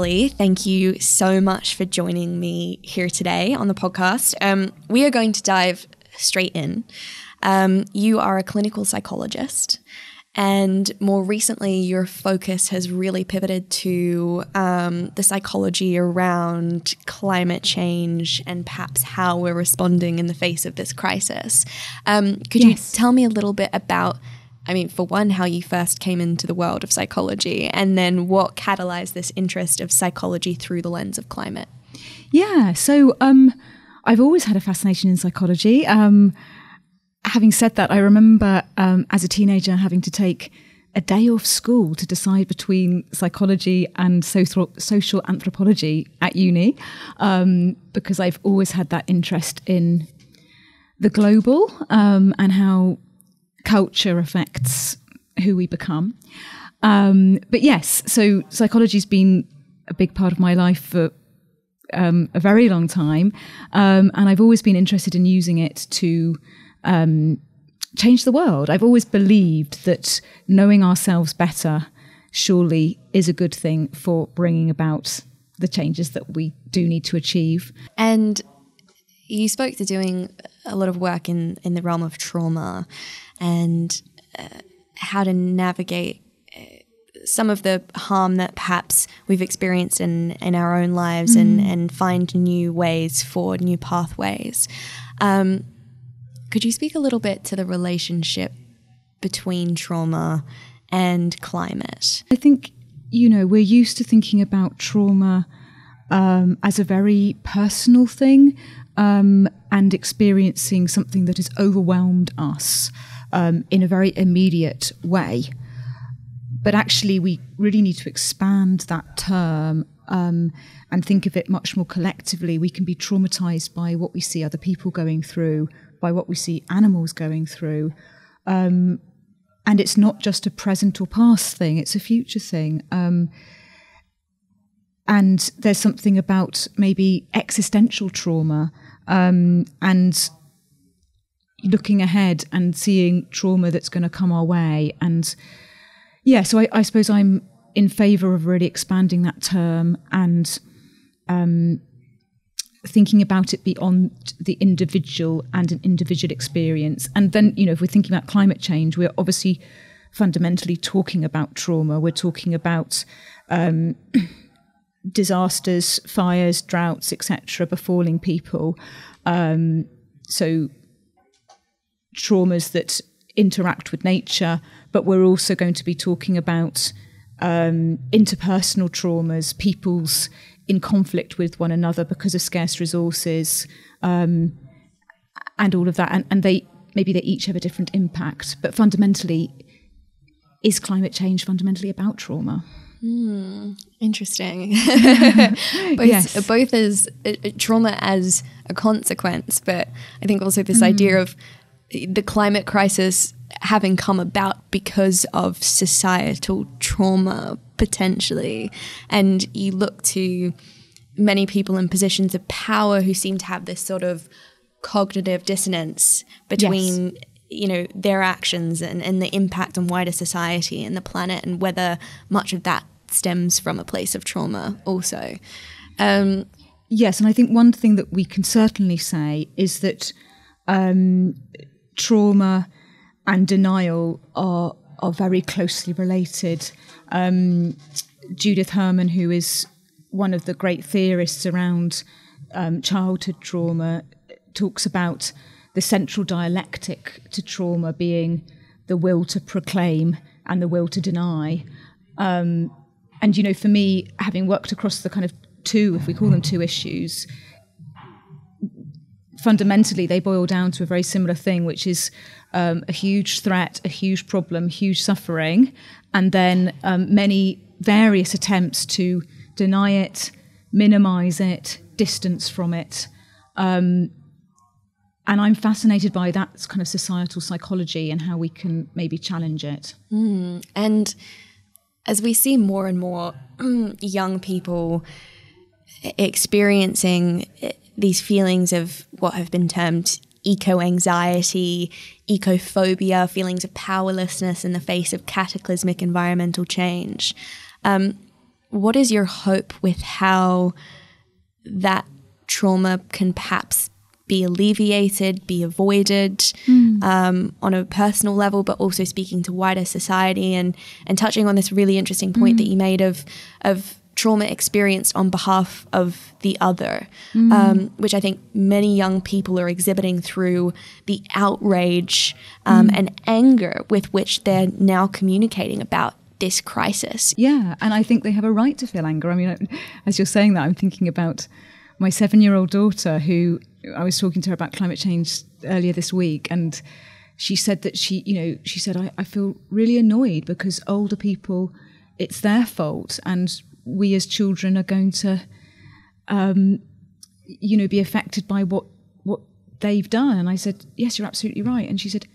Elly, thank you so much for joining me here today on the podcast. We are going to dive straight in. You are a clinical psychologist, and more recently your focus has really pivoted to the psychology around climate change and perhaps how we're responding in the face of this crisis. Could you tell me a little bit about, for one, how you first came into the world of psychology, and then what catalyzed this interest of psychology through the lens of climate? Yeah, so I've always had a fascination in psychology. Having said that, I remember as a teenager having to take a day off school to decide between psychology and social anthropology at uni, because I've always had that interest in the global and how culture affects who we become. But yes, so psychology's been a big part of my life for a very long time, and I've always been interested in using it to change the world. I've always believed that knowing ourselves better surely is a good thing for bringing about the changes that we do need to achieve. And you spoke to doing a lot of work in the realm of trauma and how to navigate some of the harm that perhaps we've experienced in our own lives and find new ways forward, new pathways. Could you speak a little bit to the relationship between trauma and climate? I think, we're used to thinking about trauma as a very personal thing and experiencing something that has overwhelmed us in a very immediate way. But actually, we really need to expand that term and think of it much more collectively. We can be traumatized by what we see other people going through, by what we see animals going through. And it's not just a present or past thing, it's a future thing. And there's something about maybe existential trauma and looking ahead and seeing trauma that's going to come our way. And yeah, so I suppose I'm in favour of really expanding that term and thinking about it beyond the individual and an individual experience. And then, if we're thinking about climate change, we're obviously fundamentally talking about trauma. We're talking about disasters, fires, droughts, etc., befalling people. So traumas that interact with nature, but we're also going to be talking about interpersonal traumas, people's in conflict with one another because of scarce resources, and all of that. And they each have a different impact. But fundamentally, is climate change fundamentally about trauma? Interesting. Yes. Both as trauma as a consequence, but I think also this idea of the climate crisis having come about because of societal trauma, potentially. And you look to many people in positions of power who seem to have this sort of cognitive dissonance between their actions and the impact on wider society and the planet, and whether much of that stems from a place of trauma also. Yes, and I think one thing that we can certainly say is that trauma and denial are very closely related. Judith Herman, who is one of the great theorists around childhood trauma, talks about the central dialectic to trauma being the will to proclaim and the will to deny. And, for me, having worked across the kind of two, if we call them two issues, fundamentally they boil down to a very similar thing, which is a huge threat, a huge problem, huge suffering, and then many various attempts to deny it, minimise it, distance from it. And I'm fascinated by that kind of societal psychology and how we can maybe challenge it. And as we see more and more young people experiencing these feelings of what have been termed eco-anxiety, ecophobia, feelings of powerlessness in the face of cataclysmic environmental change, what is your hope with how that trauma can perhaps be alleviated, be avoided on a personal level, but also speaking to wider society and touching on this really interesting point that you made of trauma experienced on behalf of the other, which I think many young people are exhibiting through the outrage and anger with which they're now communicating about this crisis. Yeah, and I think they have a right to feel anger. I mean, as you're saying that, I'm thinking about my 7-year-old daughter, who I was talking to her about climate change earlier this week, and she said that she said, I feel really annoyed because older people, it's their fault, and we as children are going to, be affected by what they've done. And I said, yes, you're absolutely right. And she said,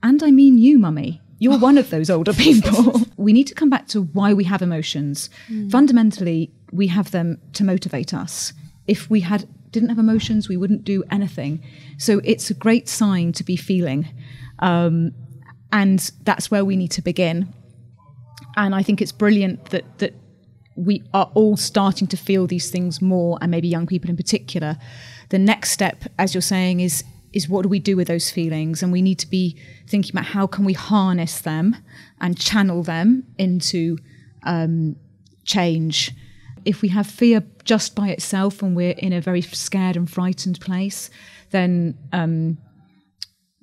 and I mean you, Mummy. You're one of those older people. We need to come back to why we have emotions. Fundamentally, we have them to motivate us. If we didn't have emotions, we wouldn't do anything. So it's a great sign to be feeling. And that's where we need to begin. And I think it's brilliant that we are all starting to feel these things more, and maybe young people in particular. The next step, as you're saying, is what do we do with those feelings? And we need to be thinking about how can we harness them and channel them into change. If we have fear just by itself and we're in a very scared and frightened place, then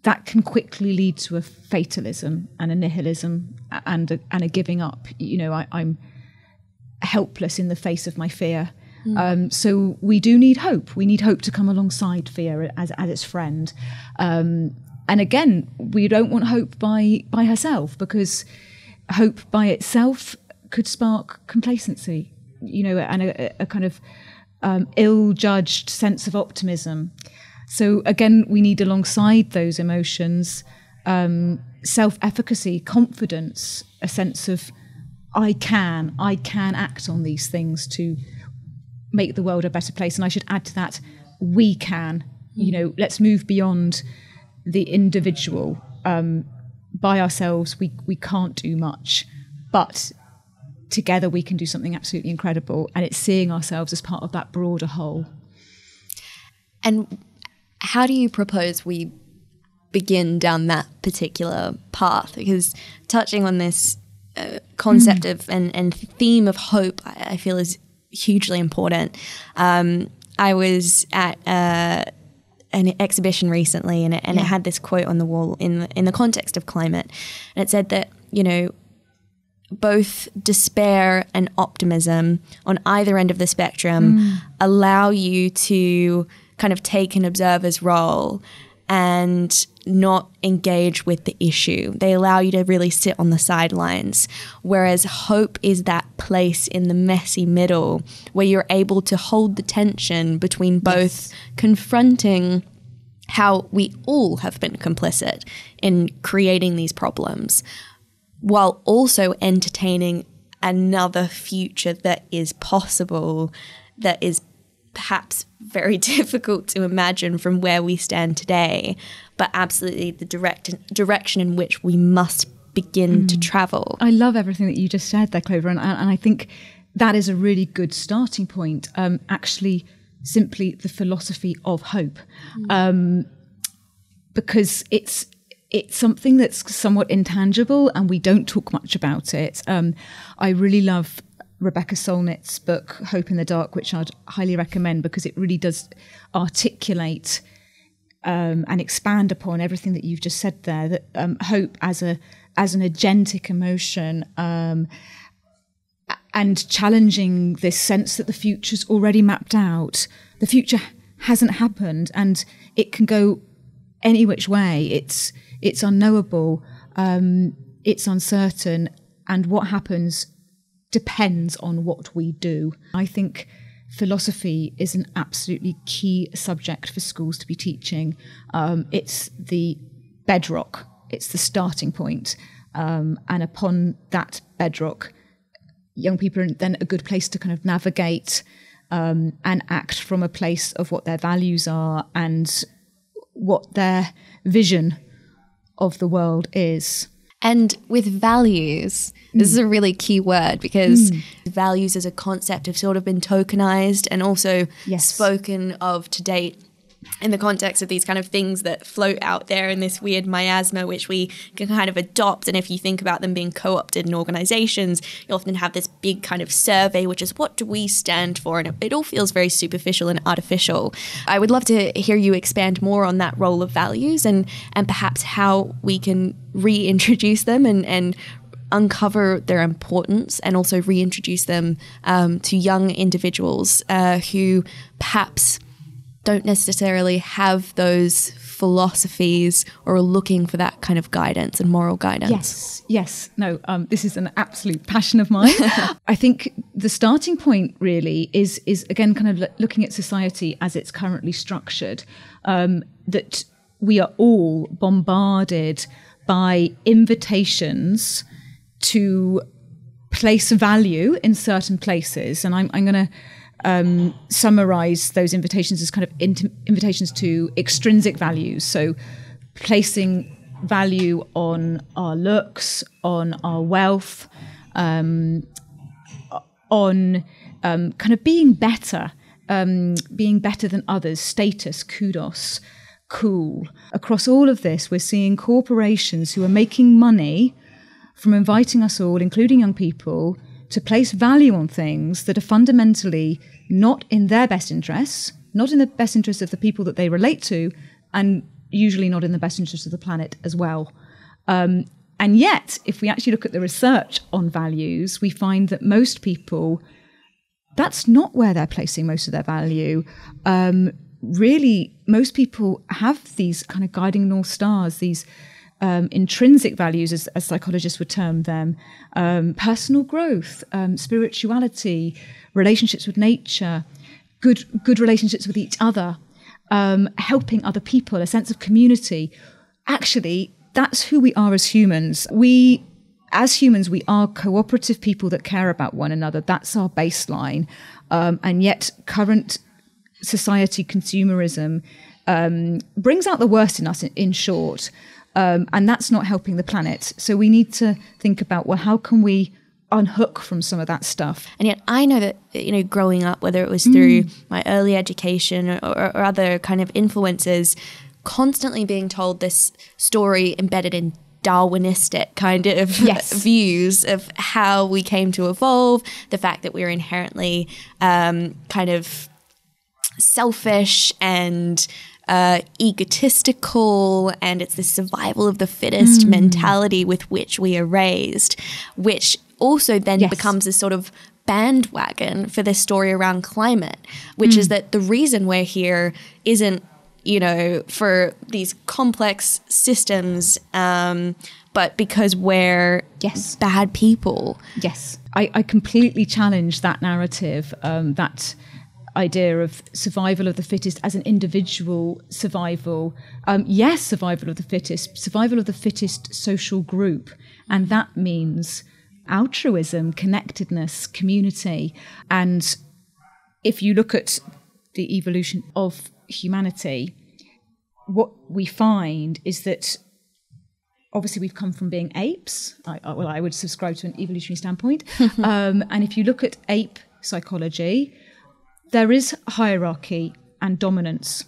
that can quickly lead to a fatalism and a nihilism and a giving up. I'm helpless in the face of my fear. So we do need hope. We need hope to come alongside fear as its friend. And again, we don't want hope by herself, because hope by itself could spark complacency, and a kind of ill-judged sense of optimism. So again, we need alongside those emotions self-efficacy, confidence, a sense of I can act on these things to make the world a better place. And I should add to that, we can, let's move beyond the individual. By ourselves, we can't do much, but together we can do something absolutely incredible. And it's seeing ourselves as part of that broader whole. And how do you propose we begin down that particular path? Because touching on this concept of and theme of hope, I feel is hugely important. I was at an exhibition recently, and it had this quote on the wall in the context of climate, and it said that both despair and optimism on either end of the spectrum allow you to kind of take an observer's role and not engage with the issue. They allow you to really sit on the sidelines, whereas hope is that place in the messy middle where you're able to hold the tension between both confronting how we all have been complicit in creating these problems, while also entertaining another future that is possible, that is perhaps very difficult to imagine from where we stand today, but absolutely the direction in which we must begin to travel. I love everything that you just said there, Clover, and I think that is a really good starting point, actually simply the philosophy of hope, because it's something that's somewhat intangible and we don't talk much about it. I really love Rebecca Solnit's book, Hope in the Dark, which I'd highly recommend, because it really does articulate and expand upon everything that you've just said there, that hope as an agentic emotion, and challenging this sense that the future's already mapped out. The future hasn't happened and it can go any which way. It's unknowable, it's uncertain, and what happens depends on what we do. I think philosophy is an absolutely key subject for schools to be teaching. It's the bedrock, it's the starting point. And upon that bedrock, young people are then a good place to kind of navigate and act from a place of what their values are and what their vision of the world is. And with values, this is a really key word, because values as a concept have sort of been tokenized and also spoken of to date in the context of these kind of things that float out there in this weird miasma, which we can kind of adopt. And if you think about them being co-opted in organizations, you often have this big kind of survey, which is, what do we stand for? And it all feels very superficial and artificial. I would love to hear you expand more on that role of values and perhaps how we can reintroduce them and uncover their importance, and also reintroduce them to young individuals who perhaps don't necessarily have those philosophies or are looking for that kind of guidance and moral guidance. Yes. No, this is an absolute passion of mine. I think the starting point really is again, kind of looking at society as it's currently structured, that we are all bombarded by invitations to place value in certain places. And I'm going to summarize those invitations as kind of invitations to extrinsic values. So placing value on our looks, on our wealth, on kind of being better than others, status, kudos, cool. Across all of this, we're seeing corporations who are making money from inviting us all, including young people, to place value on things that are fundamentally not in their best interests, not in the best interests of the people that they relate to, and usually not in the best interests of the planet as well. And yet, if we actually look at the research on values, we find that most people, that's not where they're placing most of their value. Really, most people have these kind of guiding North Stars, these intrinsic values, as psychologists would term them, personal growth, spirituality, relationships with nature, good relationships with each other, helping other people, a sense of community. Actually, that's who we are as humans. As humans, we are cooperative people that care about one another. That's our baseline. And yet current society consumerism brings out the worst in us, in short. And that's not helping the planet. So we need to think about, well, how can we unhook from some of that stuff? And yet I know that, growing up, whether it was through my early education or other kind of influences, constantly being told this story embedded in Darwinistic kind of views of how we came to evolve, the fact that we're inherently kind of selfish and egotistical, and it's the survival of the fittest mentality with which we are raised, which also then becomes this sort of bandwagon for this story around climate, which is that the reason we're here isn't, for these complex systems, but because we're bad people. Yes, I completely challenge that narrative, that idea of survival of the fittest as an individual survival. Survival of the fittest social group. And that means altruism, connectedness, community. And if you look at the evolution of humanity, what we find is that obviously we've come from being apes. I would subscribe to an evolutionary standpoint. And if you look at ape psychology, there is hierarchy and dominance.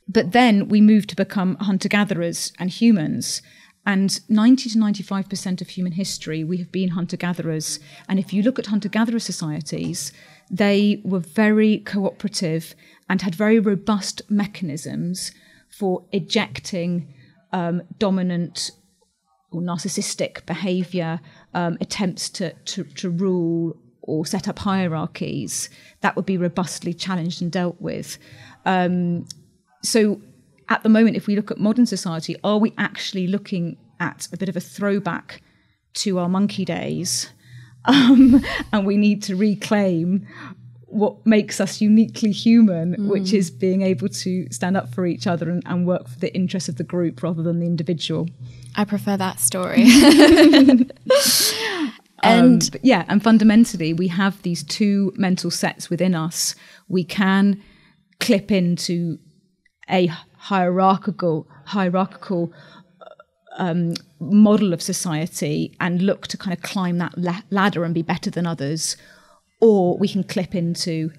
But then we move to become hunter-gatherers and humans. And 90 to 95% of human history, we have been hunter-gatherers. And if you look at hunter-gatherer societies, they were very cooperative and had very robust mechanisms for ejecting dominant or narcissistic behaviour, attempts to rule or set up hierarchies. That would be robustly challenged and dealt with. So at the moment, if we look at modern society, are we actually looking at a bit of a throwback to our monkey days? And we need to reclaim what makes us uniquely human, which is being able to stand up for each other and work for the interests of the group rather than the individual. I prefer that story. And fundamentally, we have these two mental sets within us. We can clip into a hierarchical model of society and look to kind of climb that ladder and be better than others, or we can clip into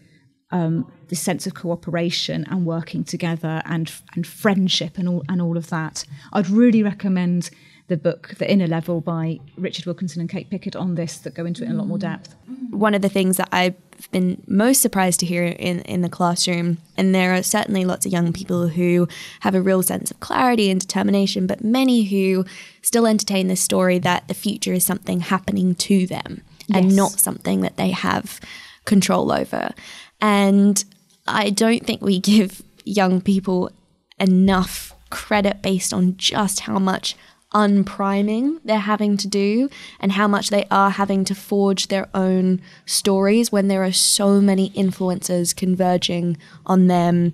this sense of cooperation and working together and friendship and all of that. I'd really recommend the book The Inner Level by Richard Wilkinson and Kate Pickett on this, that go into it in a lot more depth. One of the things that I've been most surprised to hear in the classroom, and there are certainly lots of young people who have a real sense of clarity and determination, but many who still entertain this story that the future is something happening to them and not something that they have control over. And I don't think we give young people enough credit based on just how much unpriming they're having to do and how much they are having to forge their own stories when there are so many influences converging on them,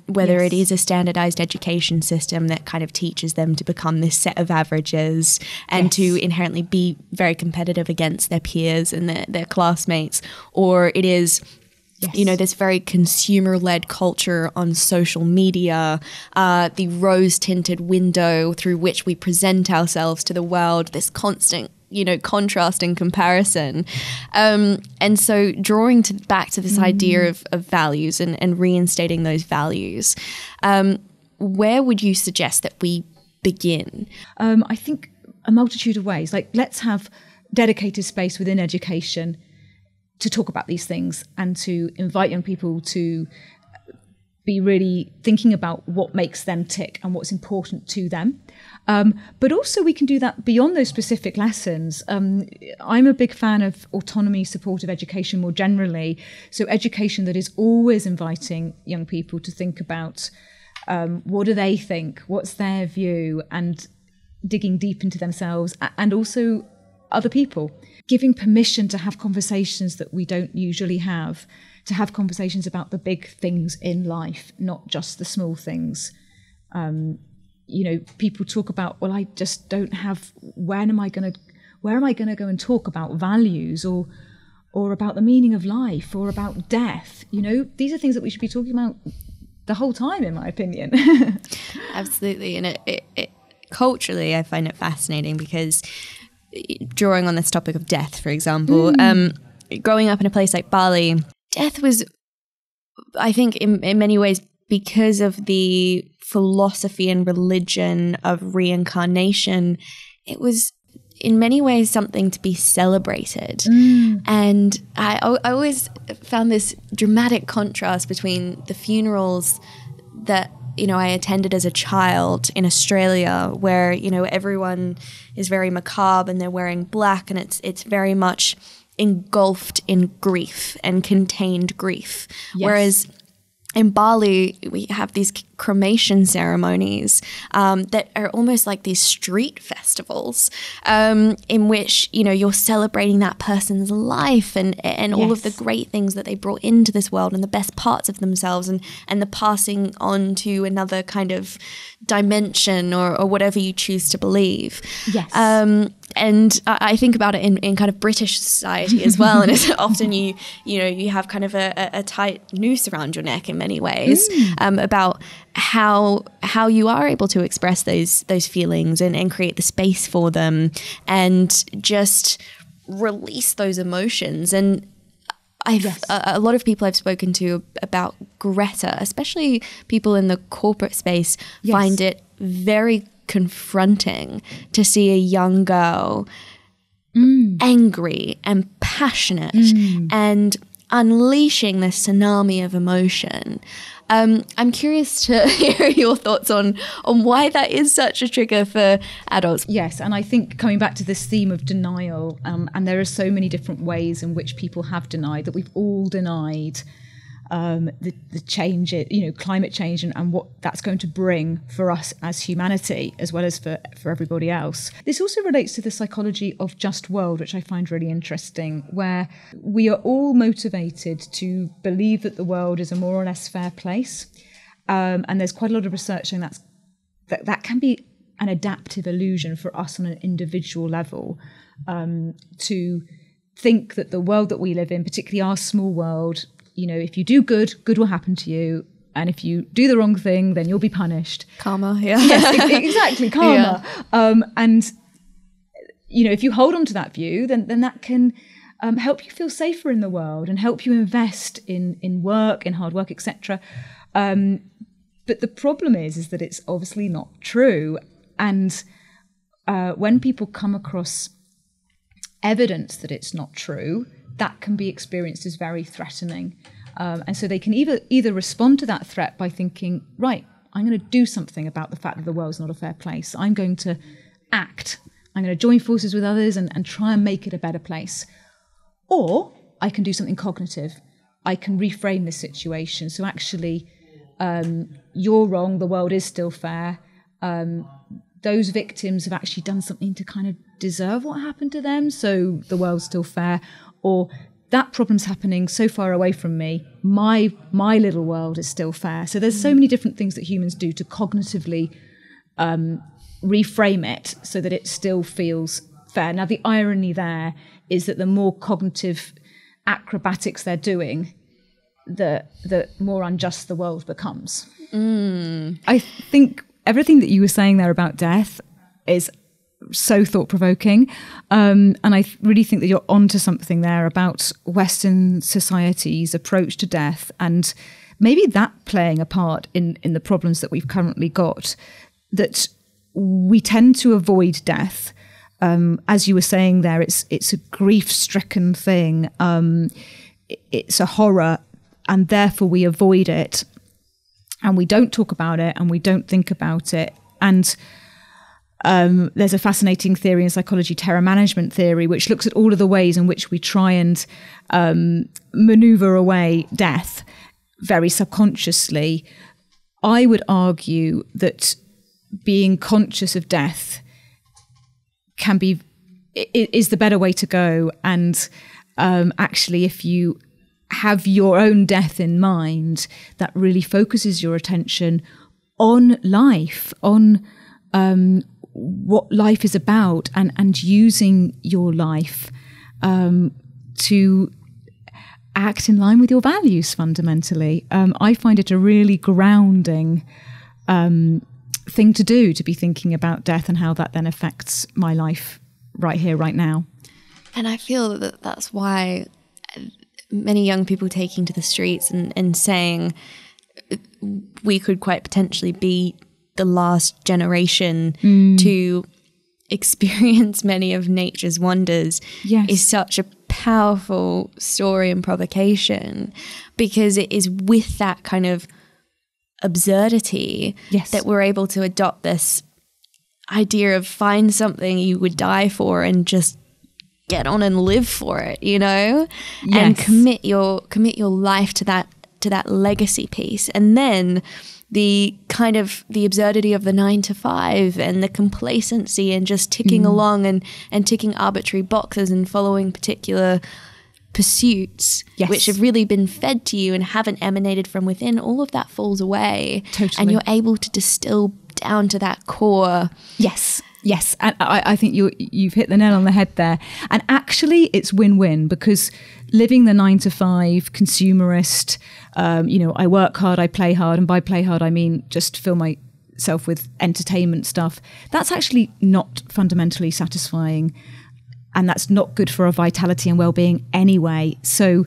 whether it is a standardized education system that kind of teaches them to become this set of averages and to inherently be very competitive against their peers and their classmates, or it is you know, this very consumer-led culture on social media, the rose-tinted window through which we present ourselves to the world, this constant, you know, contrast and comparison. And so drawing back to this idea of values and reinstating those values, where would you suggest that we begin? I think a multitude of ways. Like, let's have dedicated space within education to talk about these things and to invite young people to be really thinking about what makes them tick and what's important to them. But also we can do that beyond those specific lessons. I'm a big fan of autonomy supportive education more generally. So education that is always inviting young people to think about what do they think, what's their view, and digging deep into themselves and also other people. Giving permission to have conversations that we don't usually have, to have conversations about the big things in life, not just the small things. You know, people talk about, well, I just don't have, where am I going to go and talk about values or about the meaning of life or about death? You know, these are things that we should be talking about the whole time, in my opinion. Absolutely. And it culturally, I find it fascinating because drawing on this topic of death, for example, growing up in a place like Bali, death was, I think, in many ways, because of the philosophy and religion of reincarnation, it was in many ways something to be celebrated. And I always found this dramatic contrast between the funerals that, you know, I attended as a child in Australia, where, you know, everyone is very macabre and they're wearing black, and it's very much engulfed in grief and contained grief. Whereas in Bali, we have these cremation ceremonies that are almost like these street festivals in which, you know, you're celebrating that person's life and all of the great things that they brought into this world and the best parts of themselves and the passing on to another kind of dimension or whatever you choose to believe. And I think about it in kind of British society as well. And it's often you have kind of a tight noose around your neck in many ways about how you are able to express those feelings and create the space for them and just release those emotions. And a lot of people I've spoken to about Greta, especially people in the corporate space, find it very confronting to see a young girl angry and passionate and unleashing this tsunami of emotion. I'm curious to hear your thoughts on why that is such a trigger for adults. Yes, and I think coming back to this theme of denial, and there are so many different ways in which people have denied, that we've all denied the change, climate change and what that's going to bring for us as humanity, as well as for everybody else. This also relates to the psychology of just world, which I find really interesting, where we are all motivated to believe that the world is a more or less fair place. And there's quite a lot of research showing that can be an adaptive illusion for us on an individual level, to think that the world that we live in, particularly our small world, if you do good will happen to you. and if you do the wrong thing, then you'll be punished. Karma, yeah. Yes, exactly, karma. And, you know, if you hold on to that view, then that can help you feel safer in the world and help you invest in work, in hard work, etc. But the problem is that it's obviously not true. And when people come across evidence that it's not true, that can be experienced as very threatening. And so they can either respond to that threat by thinking, right, I'm going to do something about the fact that the world's not a fair place. I'm going to act. I'm going to join forces with others and try and make it a better place. Or I can do something cognitive. I can reframe this situation. So actually, you're wrong, the world is still fair. Those victims have actually done something to kind of deserve what happened to them, so the world's still fair. Or that problem's happening so far away from me, my little world is still fair. So there's so many different things that humans do to cognitively reframe it so that it still feels fair. Now, the irony there is that the more cognitive acrobatics they're doing, the more unjust the world becomes. I think everything that you were saying there about death is so thought-provoking. And I really think that you're onto something there about Western society's approach to death, and maybe that playing a part in the problems that we've currently got, that we tend to avoid death. As you were saying there, it's a grief-stricken thing. It's a horror, and therefore we avoid it, and we don't talk about it, and we don't think about it. And there's a fascinating theory in psychology, terror management theory, which looks at all of the ways in which we try and maneuver away death very subconsciously. I would argue that being conscious of death is the better way to go. And actually, if you have your own death in mind, that really focuses your attention on life, on what life is about, and using your life to act in line with your values fundamentally. I find it a really grounding thing to do, to be thinking about death and how that then affects my life right here, right now. And I feel that that's why many young people taking to the streets and saying we could quite potentially be the last generation to experience many of nature's wonders is such a powerful story and provocation, because it is with that kind of absurdity that we're able to adopt this idea of find something you would die for and just get on and live for it, you know, and commit your life to that legacy piece. And then the kind of the absurdity of the 9 to 5 and the complacency and just ticking along and ticking arbitrary boxes and following particular pursuits, which have really been fed to you and haven't emanated from within, all of that falls away. Totally. And you're able to distill down to that core. Yes. And I think you've hit the nail on the head there. And actually, it's win-win, because living the 9 to 5 consumerist, I work hard, I play hard, and by play hard I mean just fill myself with entertainment stuff. That's actually not fundamentally satisfying, and that's not good for our vitality and well-being anyway. So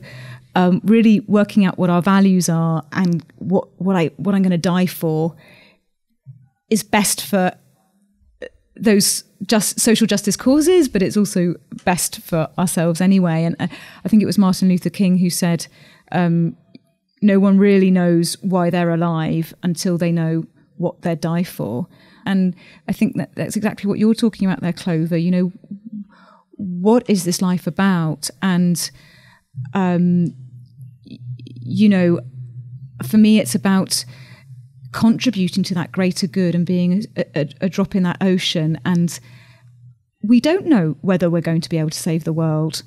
really working out what our values are and what I'm going to die for is best for those social justice causes, but it's also best for ourselves anyway. And I think it was Martin Luther King who said, no one really knows why they're alive until they know what they'd die for. And I think that's exactly what you're talking about there, Clover. You know, what is this life about? And, for me, it's about contributing to that greater good and being a drop in that ocean. And we don't know whether we're going to be able to save the world.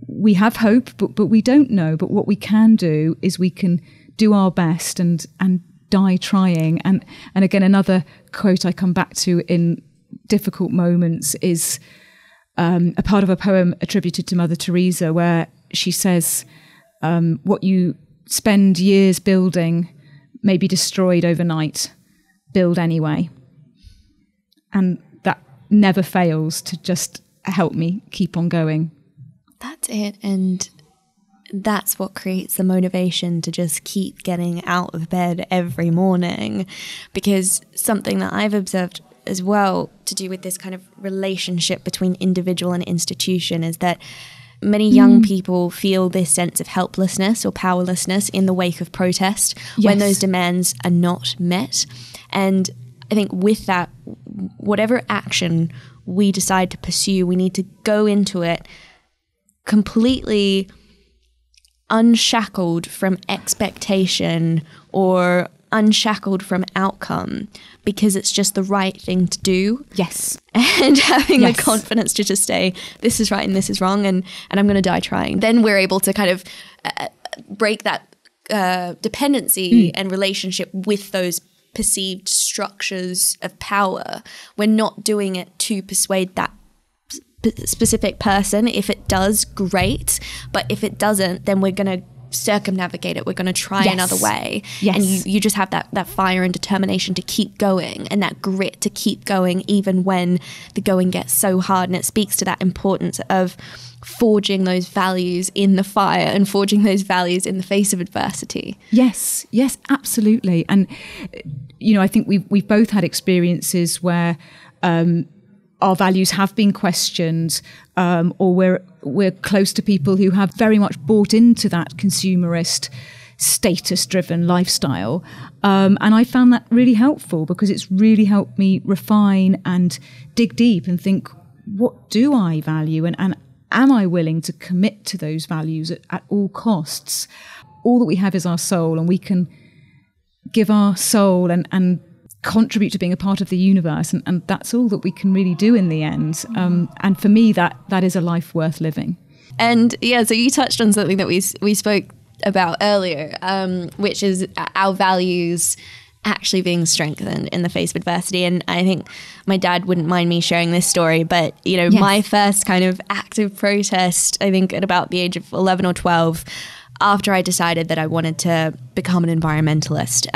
We have hope, but we don't know. But what we can do is we can do our best and die trying. And again, another quote I come back to in difficult moments is a part of a poem attributed to Mother Teresa, where she says, what you spend years building may be destroyed overnight, build anyway. And that never fails to just help me keep on going. That's it. And that's what creates the motivation to just keep getting out of bed every morning. Because something that I've observed as well to do with this kind of relationship between individual and institution is that many young people feel this sense of helplessness or powerlessness in the wake of protest when those demands are not met. And I think with that, whatever action we decide to pursue, we need to go into it completely unshackled from expectation or unshackled from outcome, because it's just the right thing to do. Yes. And having the confidence to just say, this is right and this is wrong, and I'm going to die trying. Then we're able to kind of break that dependency and relationship with those perceived structures of power. We're not doing it to persuade that specific person. If it does, great. But if it doesn't, then we're going to circumnavigate it. We're going to try another way. Yes. And you just have that fire and determination to keep going, and that grit to keep going even when the going gets so hard. And it speaks to that importance of forging those values in the fire and forging those values in the face of adversity. Yes, absolutely. And, you know, I think we've both had experiences where our values have been questioned, or we're close to people who have very much bought into that consumerist, status-driven lifestyle. And I found that really helpful, because it's really helped me refine and dig deep and think, what do I value? And am I willing to commit to those values at all costs? All that we have is our soul, and we can give our soul and contribute to being a part of the universe, and that's all that we can really do in the end. And for me, that is a life worth living. And yeah, so you touched on something that we spoke about earlier, which is our values actually being strengthened in the face of adversity. And I think my dad wouldn't mind me sharing this story, but you know, my first kind of active protest, I think at about the age of 11 or 12, after I decided that I wanted to become an environmentalist,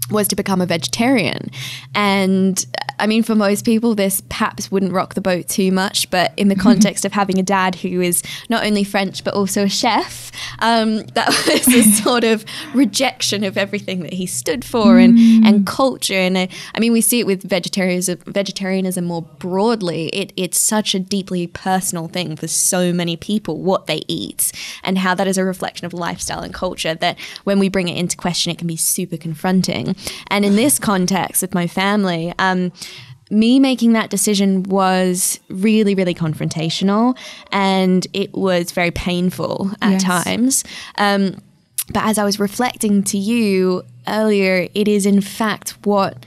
was to become a vegetarian. And I mean, for most people, this perhaps wouldn't rock the boat too much, but in the context of having a dad who is not only French, but also a chef, that was a sort of rejection of everything that he stood for and culture. And I mean, we see it with vegetarianism more broadly. It's such a deeply personal thing for so many people, what they eat and how that is a reflection of lifestyle and culture, that when we bring it into question, it can be super confronting. And in this context with my family, me making that decision was really, really confrontational, and it was very painful at times. But as I was reflecting to you earlier, it is in fact what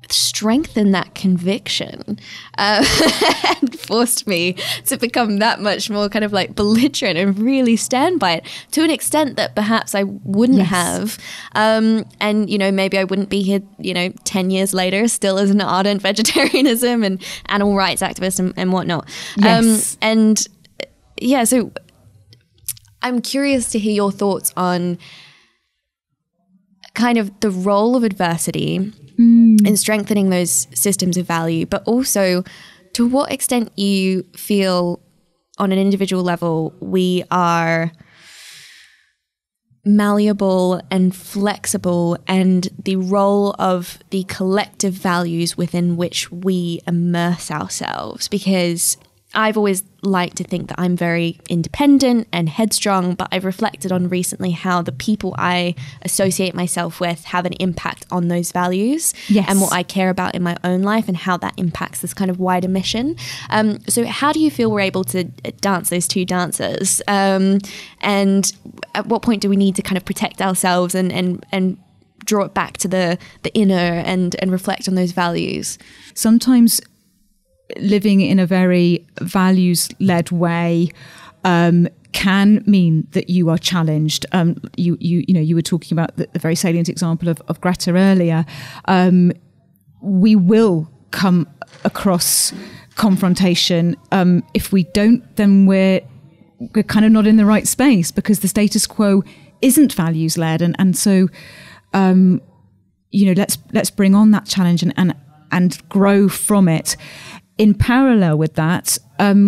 strengthened that conviction and forced me to become that much more kind of like belligerent and really stand by it to an extent that perhaps I wouldn't have. And, you know, maybe I wouldn't be here, you know, 10 years later, still as an ardent vegetarianism and animal rights activist and whatnot. And yeah, so I'm curious to hear your thoughts on kind of the role of adversity in strengthening those systems of value, but also to what extent you feel on an individual level we are malleable and flexible, and the role of the collective values within which we immerse ourselves. Because I've always liked to think that I'm very independent and headstrong, but I've reflected on recently how the people I associate myself with have an impact on those values and what I care about in my own life, and how that impacts this kind of wider mission. So how do you feel we're able to dance those two dances? And at what point do we need to kind of protect ourselves and draw it back to the inner and reflect on those values? Sometimes living in a very values-led way can mean that you are challenged. You were talking about the very salient example of Greta earlier. We will come across confrontation. If we don't, then we're kind of not in the right space, because the status quo isn't values-led. And so let's bring on that challenge and grow from it. In parallel with that,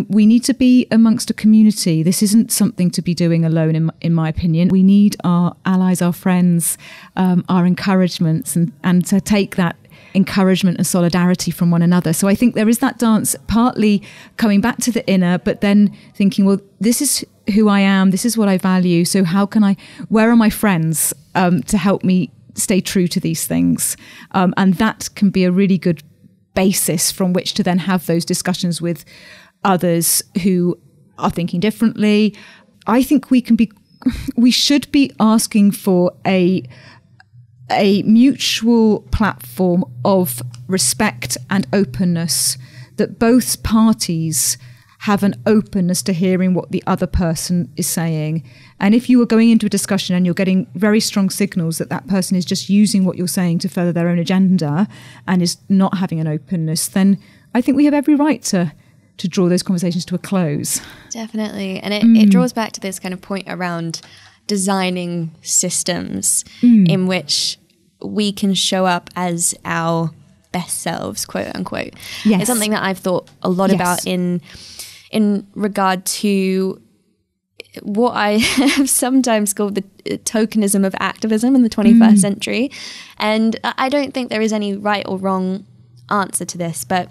we need to be amongst a community. This isn't something to be doing alone, in my opinion. We need our allies, our friends, our encouragements, and to take that encouragement and solidarity from one another. So I think there is that dance, partly coming back to the inner, but then thinking, well, this is who I am, this is what I value. So where are my friends to help me stay true to these things? And that can be a really good basis from which to then have those discussions with others who are thinking differently. I think we should be asking for a mutual platform of respect and openness, that both parties have an openness to hearing what the other person is saying. And if you are going into a discussion and you're getting very strong signals that person is just using what you're saying to further their own agenda and is not having an openness, then I think we have every right to draw those conversations to a close. Definitely. And it draws back to this kind of point around designing systems in which we can show up as our best selves, quote unquote. Yes. It's something that I've thought a lot about in regard to what I have sometimes called the tokenism of activism in the 21st century. And I don't think there is any right or wrong answer to this, but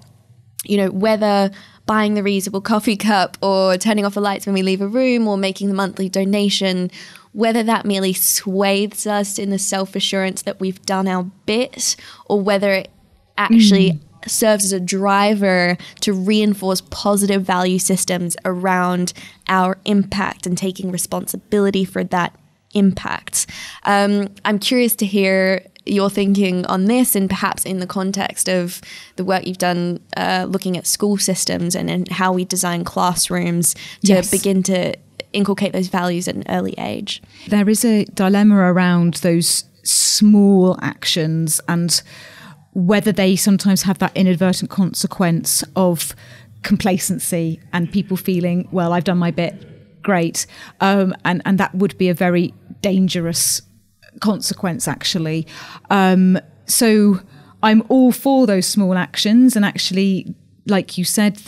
whether buying the reusable coffee cup or turning off the lights when we leave a room or making the monthly donation, whether that merely swathes us in the self-assurance that we've done our bit, or whether it actually serves as a driver to reinforce positive value systems around our impact and taking responsibility for that impact. I'm curious to hear your thinking on this, and perhaps in the context of the work you've done looking at school systems and how we design classrooms to begin to inculcate those values at an early age. There is a dilemma around those small actions and whether they sometimes have that inadvertent consequence of complacency and people feeling, well, I've done my bit, great. And that would be a very dangerous consequence, actually. So I'm all for those small actions, and actually, like you said,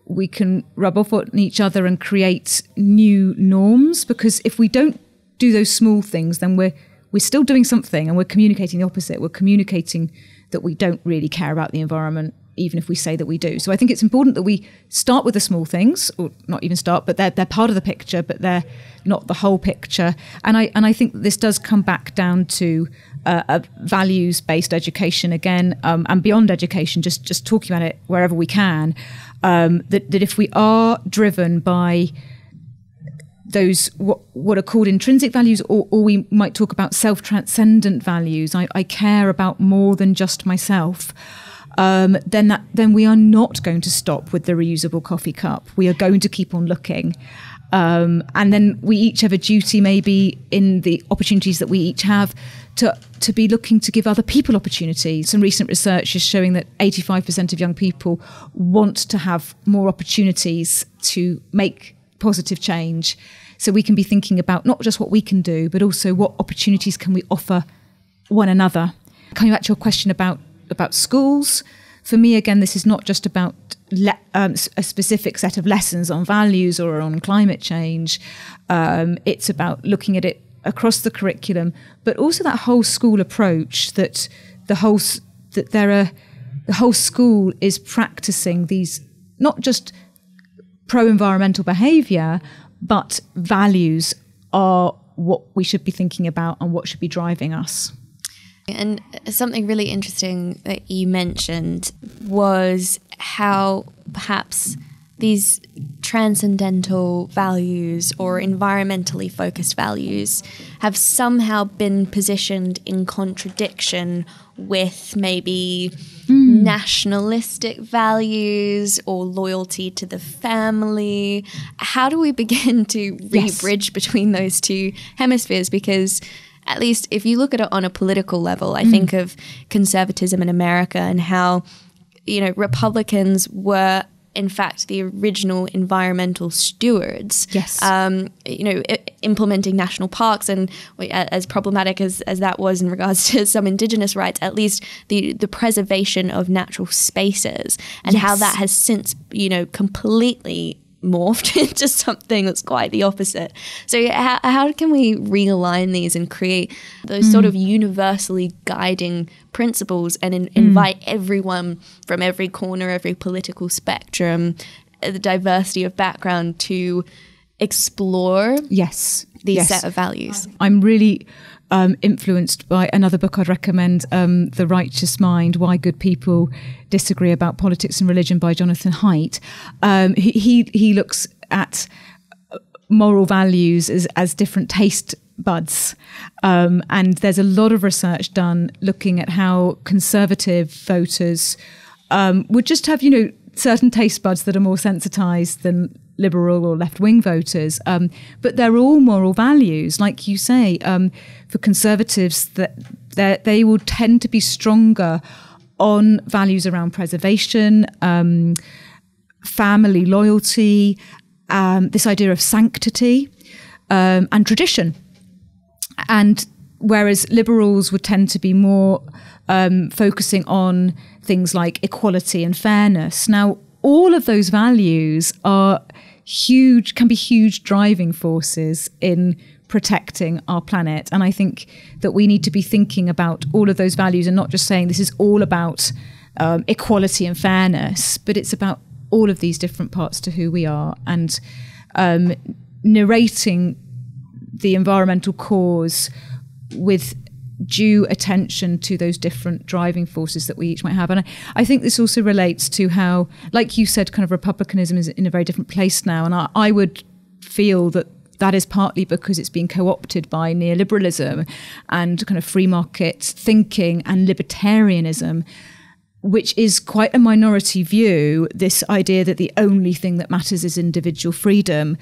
we can rub off on each other and create new norms, because if we don't do those small things, then we're still doing something and we're communicating the opposite. We're communicating that we don't really care about the environment, even if we say that we do. So I think it's important that we start with the small things, or not even start, but they're part of the picture, but they're not the whole picture. And I think this does come back down to a values-based education again, and beyond education, just talking about it wherever we can, that if we are driven by those what are called intrinsic values, or we might talk about self-transcendent values, I care about more than just myself, then we are not going to stop with the reusable coffee cup. We are going to keep on looking. And then we each have a duty, maybe in the opportunities that we each have, to be looking to give other people opportunities. Some recent research is showing that 85% of young people want to have more opportunities to make positive change. So we can be thinking about not just what we can do, but also what opportunities can we offer one another. Coming back to your question about schools, for me, again, this is not just about a specific set of lessons on values or on climate change. It's about looking at it across the curriculum, but also that whole school approach, that the whole school is practicing these, not just pro-environmental behaviour, but values are what we should be thinking about and what should be driving us. And something really interesting that you mentioned was how perhaps these transcendental values or environmentally focused values have somehow been positioned in contradiction with maybe nationalistic values or loyalty to the family. How do we begin to re-bridge between those two hemispheres? Because at least if you look at it on a political level, I think of conservatism in America and how, Republicans were in fact, the original environmental stewards. Yes. Implementing national parks, and as problematic as that was in regards to some Indigenous rights, at least the preservation of natural spaces, and how that has since, completely morphed into something that's quite the opposite. So how can we realign these and create those sort of universally guiding principles and invite everyone from every corner, every political spectrum, the diversity of background to explore these set of values? I'm really influenced by another book I'd recommend, The Righteous Mind, Why Good People Disagree About Politics and Religion by Jonathan Haidt. He looks at moral values as different taste buds. And there's a lot of research done looking at how conservative voters would just have, certain taste buds that are more sensitized than liberal or left-wing voters, but they're all moral values. Like you say, for conservatives, that they will tend to be stronger on values around preservation, family loyalty, this idea of sanctity, and tradition. And whereas liberals would tend to be more focusing on things like equality and fairness. Now, all of those values can be huge driving forces in protecting our planet. And I think that we need to be thinking about all of those values and not just saying this is all about equality and fairness, but it's about all of these different parts to who we are, and narrating the environmental cause with due attention to those different driving forces that we each might have. And I think this also relates to how, like you said, kind of republicanism is in a very different place now. And I would feel that is partly because it's been co-opted by neoliberalism and kind of free market thinking and libertarianism, which is quite a minority view, this idea that the only thing that matters is individual freedom.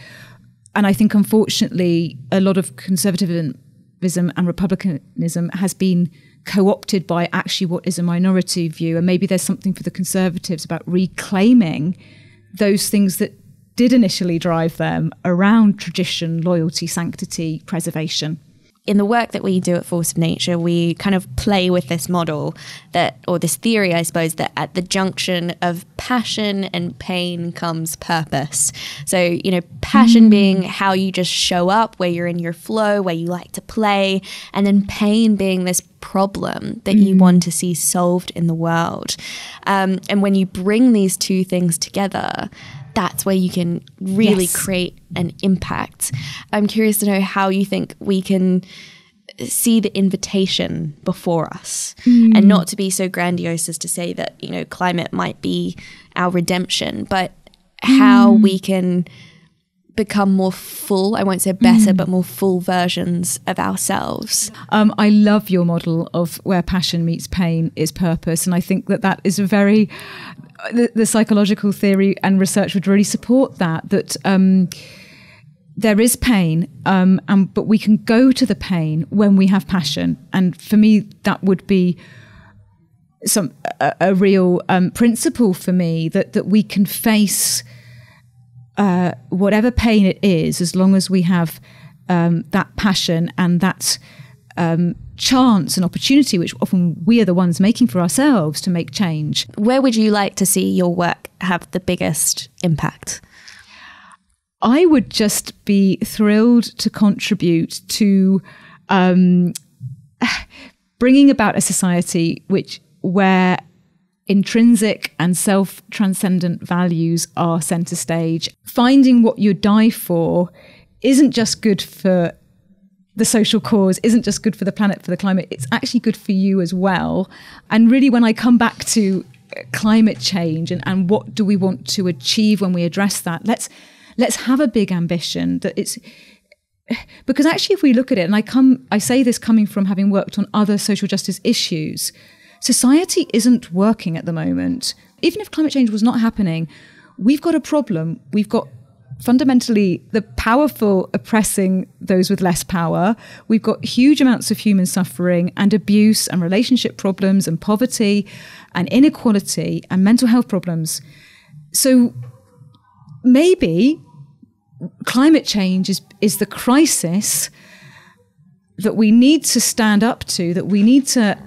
And I think, unfortunately, a lot of conservatism and republicanism has been co-opted by actually what is a minority view. And maybe there's something for the conservatives about reclaiming those things that did initially drive them around tradition, loyalty, sanctity, preservation. In the work that we do at Force of Nature, we kind of play with this model or this theory, I suppose, that at the junction of passion and pain comes purpose. So, passion being how you just show up, where you're in your flow, where you like to play, and then pain being this problem that you want to see solved in the world. And when you bring these two things together, that's where you can really create an impact. I'm curious to know how you think we can see the invitation before us, and not to be so grandiose as to say that, climate might be our redemption, but how we can become more full, I won't say better, but more full versions of ourselves. I love your model of where passion meets pain is purpose. And I think that is a very... The psychological theory and research would really support that there is pain, but we can go to the pain when we have passion. And for me, that would be a real principle for me, that we can face whatever pain it is, as long as we have that passion and that chance and opportunity, which often we are the ones making for ourselves to make change. Where would you like to see your work have the biggest impact? I would just be thrilled to contribute to bringing about a society where intrinsic and self-transcendent values are centre stage. Finding what you die for isn't just good for the social cause, isn't just good for the planet, for the climate, it's actually good for you as well. And really, when I come back to climate change and what do we want to achieve when we address that, let's have a big ambition. Because actually, if we look at it, and I say this coming from having worked on other social justice issues, society isn't working at the moment. Even if climate change was not happening, we've got a problem. We've got fundamentally the powerful oppressing those with less power. We've got huge amounts of human suffering and abuse and relationship problems and poverty and inequality and mental health problems. So maybe climate change is the crisis that we need to stand up to, that we need to,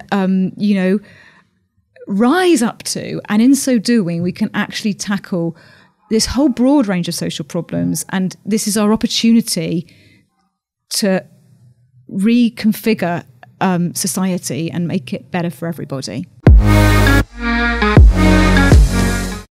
rise up to. And in so doing, we can actually tackle this whole broad range of social problems. And this is our opportunity to reconfigure society and make it better for everybody.